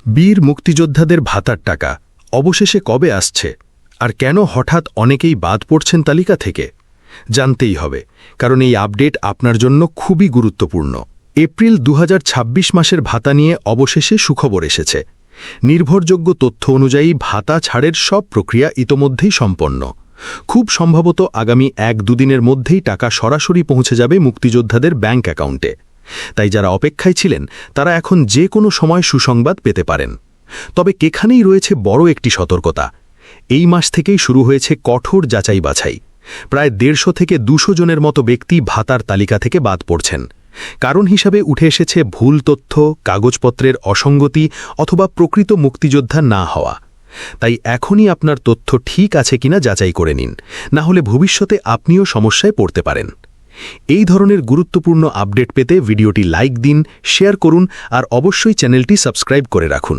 বীর মুক্তিযোদ্ধাদের ভাতার টাকা অবশেষে কবে আসছে আর কেন হঠাৎ অনেকেই বাদ পড়ছেন তালিকা থেকে জানতেই হবে, কারণ এই আপডেট আপনার জন্য খুবই গুরুত্বপূর্ণ। এপ্রিল 2026 মাসের ভাতা নিয়ে অবশেষে সুখবর এসেছে। নির্ভরযোগ্য তথ্য অনুযায়ী ভাতা ছাড়ের সব প্রক্রিয়া ইতোমধ্যেই সম্পন্ন। খুব সম্ভবত আগামী 1-2 দিনের মধ্যেই টাকা সরাসরি পৌঁছে যাবে মুক্তিযোদ্ধাদের ব্যাংক অ্যাকাউন্টে। তাই যারা অপেক্ষায় ছিলেন তারা এখন যে কোনো সময় সুসংবাদ পেতে পারেন। তবে এখানেই রয়েছে বড় একটি সতর্কতা। এই মাস থেকেই শুরু হয়েছে কঠোর যাচাই বাছাই। প্রায় 150 থেকে 200 জনের মতো ব্যক্তি ভাতার তালিকা থেকে বাদ পড়ছেন। কারণ হিসাবে উঠে এসেছে ভুল তথ্য, কাগজপত্রের অসঙ্গতি অথবা প্রকৃত মুক্তিযোদ্ধা না হওয়া। তাই এখনই আপনার তথ্য ঠিক আছে কিনা যাচাই করে নিন, না হলে ভবিষ্যতে আপনিও সমস্যায় পড়তে পারেন। এই ধরনের গুরুত্বপূর্ণ আপডেট পেতে ভিডিওটি লাইক দিন, শেয়ার করুন আর অবশ্যই চ্যানেলটি সাবস্ক্রাইব করে রাখুন।